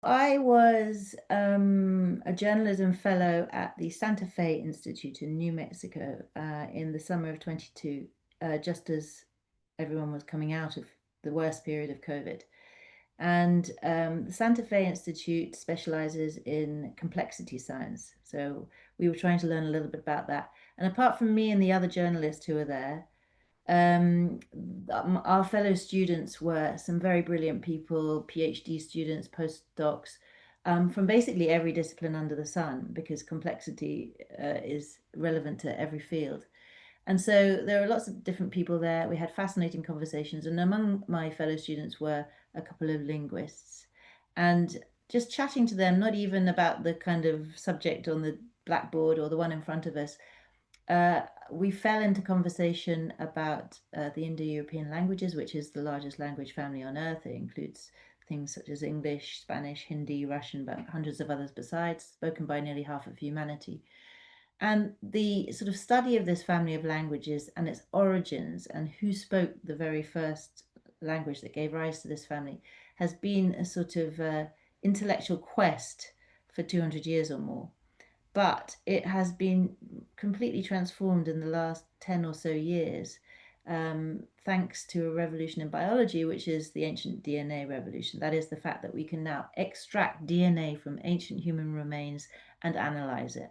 I was a journalism fellow at the Santa Fe Institute in New Mexico in the summer of 22, just as everyone was coming out of the worst period of COVID. And the Santa Fe Institute specializes in complexity science. So we were trying to learn a little bit about that. And apart from me and the other journalists who were there, um, our fellow students were some very brilliant people, PhD students, postdocs, from basically every discipline under the sun, because complexity is relevant to every field. And so there were lots of different people there. We had fascinating conversations, and among my fellow students were a couple of linguists. And just chatting to them, not even about the kind of subject on the blackboard or the one in front of us, we fell into conversation about the Indo-European languages, which is the largest language family on earth. It includes things such as English, Spanish, Hindi, Russian, but hundreds of others besides, spoken by nearly half of humanity. And the sort of study of this family of languages and its origins and who spoke the very first language that gave rise to this family has been a sort of intellectual quest for 200 years or more. But it has been completely transformed in the last 10 or so years, thanks to a revolution in biology, which is the ancient DNA revolution. That is the fact that we can now extract DNA from ancient human remains and analyze it.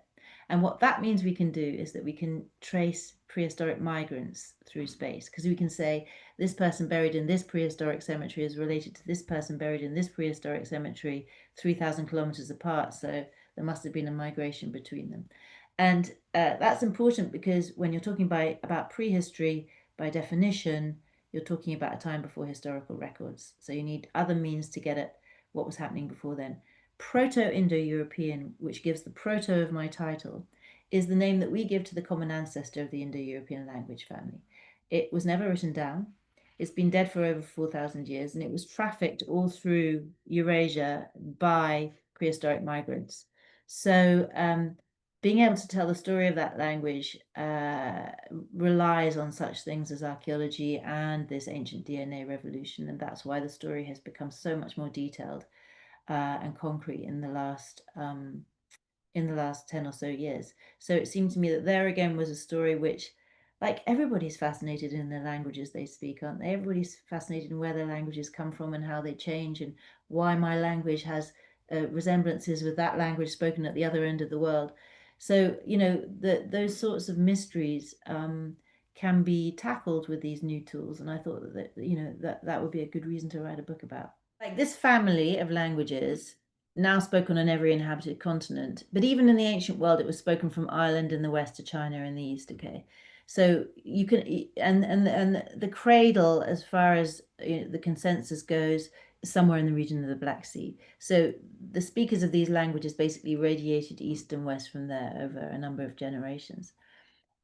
And what that means we can do is that we can trace prehistoric migrants through space, because we can say this person buried in this prehistoric cemetery is related to this person buried in this prehistoric cemetery 3,000 kilometers apart. So there must have been a migration between them. And that's important because when you're talking about prehistory, by definition, you're talking about a time before historical records. So you need other means to get at what was happening before then. Proto-Indo-European, which gives the proto of my title, is the name that we give to the common ancestor of the Indo-European language family. It was never written down. It's been dead for over 4,000 years, and it was trafficked all through Eurasia by prehistoric migrants. So being able to tell the story of that language relies on such things as archaeology and this ancient DNA revolution, and that's why the story has become so much more detailed and concrete in the last 10 or so years. So it seemed to me that there again was a story which, like, everybody's fascinated in the languages they speak, aren't they? Everybody's fascinated in where their languages come from and how they change, and why my language has resemblances with that language spoken at the other end of the world. So, those sorts of mysteries can be tackled with these new tools. And I thought that would be a good reason to write a book about. Like, this family of languages now spoken on every inhabited continent, but even in the ancient world, it was spoken from Ireland in the west to China in the east. Okay, so you can and the cradle, as far as the consensus goes, is somewhere in the region of the Black Sea. So the speakers of these languages basically radiated east and west from there over a number of generations.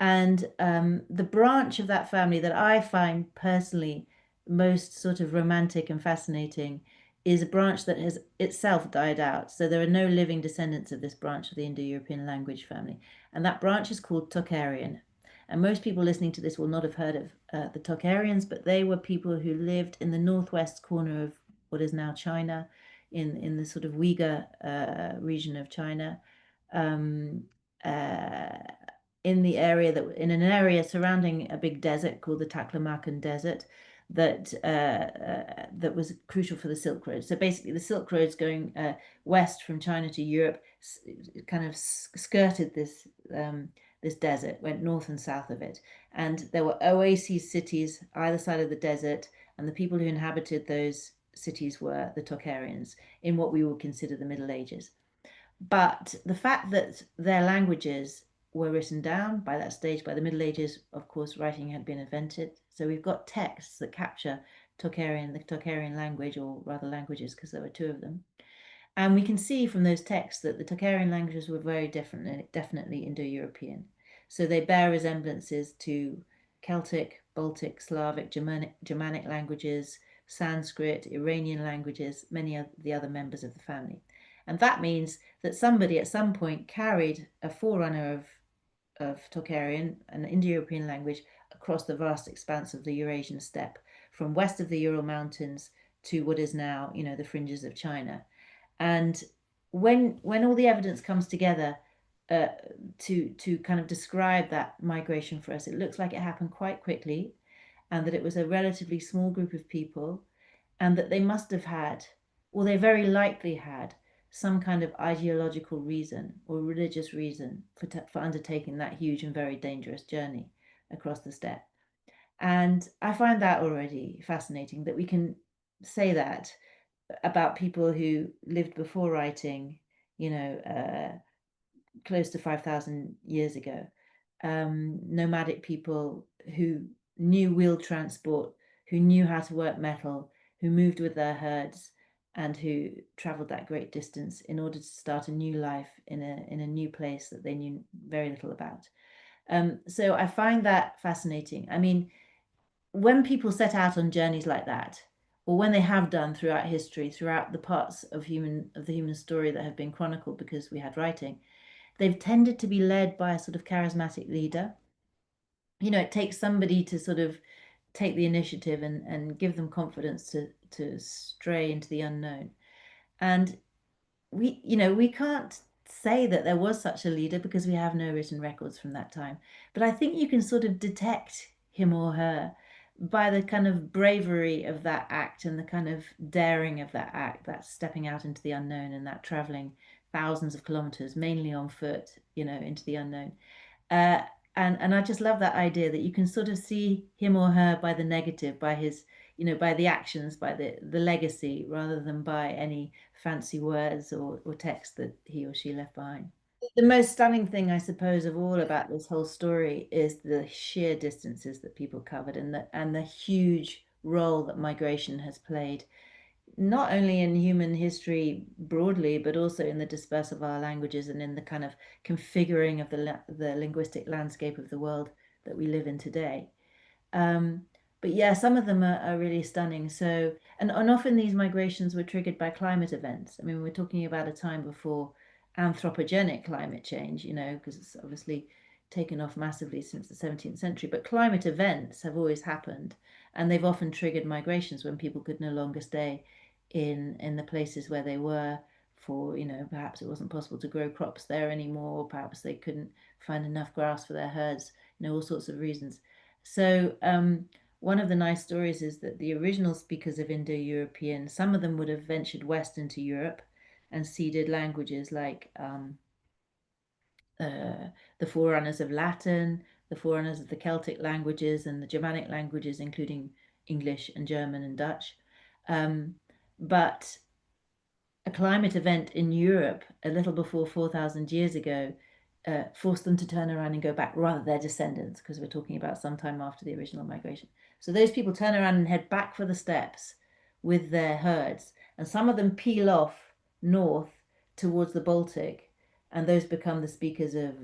And the branch of that family that I find personally most sort of romantic and fascinating is a branch that has itself died out. So there are no living descendants of this branch of the Indo-European language family. And that branch is called Tokarian. And most people listening to this will not have heard of the Tokarians, but they were people who lived in the northwest corner of what is now China, in the sort of Uyghur region of China. Um, uh, in an area surrounding a big desert called the Taklamakan Desert that was crucial for the Silk Road. So basically, the Silk Road's going west from China to Europe, kind of skirted this desert, went north and south of it, and there were oasis cities either side of the desert, and the people who inhabited those cities were the Tokarians in what we would consider the Middle Ages. But the fact that their languages were written down by that stage, by the Middle Ages, of course, writing had been invented. So we've got texts that capture the Tokarian language, or rather languages, because there were two of them. And we can see from those texts that the Tokarian languages were very definitely Indo-European. So they bear resemblances to Celtic, Baltic, Slavic, Germanic languages, Sanskrit, Iranian languages, many of the other members of the family. And that means that somebody at some point carried a forerunner of Tokarian, an Indo-European language, across the vast expanse of the Eurasian steppe, from west of the Ural Mountains to what is now, the fringes of China. And when all the evidence comes together uh, to kind of describe that migration for us, it looks like it happened quite quickly, and that it was a relatively small group of people, and that they must have had, or they very likely had, some kind of ideological reason or religious reason for undertaking that huge and very dangerous journey across the steppe. And I find that already fascinating that we can say that about people who lived before writing, close to 5,000 years ago, nomadic people who knew wheeled transport, who knew how to work metal, who moved with their herds, and who traveled that great distance in order to start a new life in a new place that they knew very little about. So I find that fascinating. I mean, when people set out on journeys like that, or when they have done throughout history, throughout the parts of the human story that have been chronicled because we had writing, they've tended to be led by a sort of charismatic leader. It takes somebody to sort of take the initiative and give them confidence to stray into the unknown. And we can't say that there was such a leader because we have no written records from that time. But I think you can sort of detect him or her by the kind of bravery of that act and the kind of daring of that act, that stepping out into the unknown and that traveling thousands of kilometers, mainly on foot, into the unknown. Uh, and I just love that idea that you can sort of see him or her by the negative, by his, by the actions, by the legacy, rather than by any fancy words or text that he or she left behind. The most stunning thing, I suppose, of all about this whole story is the sheer distances that people covered and the huge role that migration has played, not only in human history broadly, but also in the dispersal of our languages and in the kind of configuring of the linguistic landscape of the world that we live in today. Um, but yeah, some of them are really stunning. So, and often these migrations were triggered by climate events. I mean, we're talking about a time before anthropogenic climate change, because it's obviously taken off massively since the 17th century. But climate events have always happened, and they've often triggered migrations when people could no longer stay in the places where they were for, perhaps it wasn't possible to grow crops there anymore, perhaps they couldn't find enough grass for their herds, all sorts of reasons. So one of the nice stories is that the original speakers of Indo-European, some of them would have ventured west into Europe and seeded languages like uh, the forerunners of Latin, the forerunners of the Celtic languages and the Germanic languages, including English and German and Dutch. But a climate event in Europe a little before 4,000 years ago forced them to turn around and go back, rather their descendants, because we're talking about some time after the original migration. So those people turn around and head back for the steppes with their herds, and some of them peel off north towards the Baltic, and those become the speakers of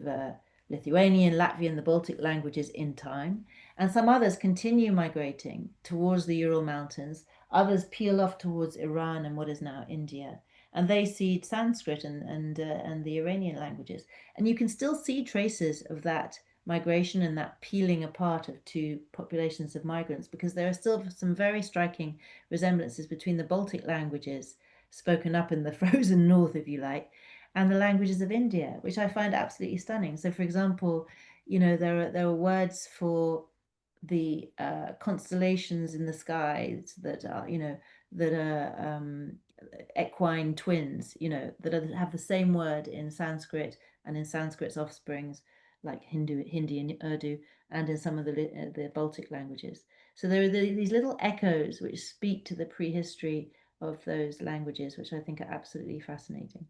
Lithuanian, Latvian, the Baltic languages in time. And some others continue migrating towards the Ural Mountains. Others peel off towards Iran and what is now India, and they seed Sanskrit and the Iranian languages. And you can still see traces of that migration and that peeling apart of two populations of migrants, because there are still some very striking resemblances between the Baltic languages spoken up in the frozen north, if you like, and the languages of India, which I find absolutely stunning. So, for example, there are words for the constellations in the skies that are, that are equine twins, have the same word in Sanskrit and in Sanskrit's offsprings like Hindi and Urdu, and in some of the Baltic languages. So there are these little echoes which speak to the prehistory of those languages, which I think are absolutely fascinating.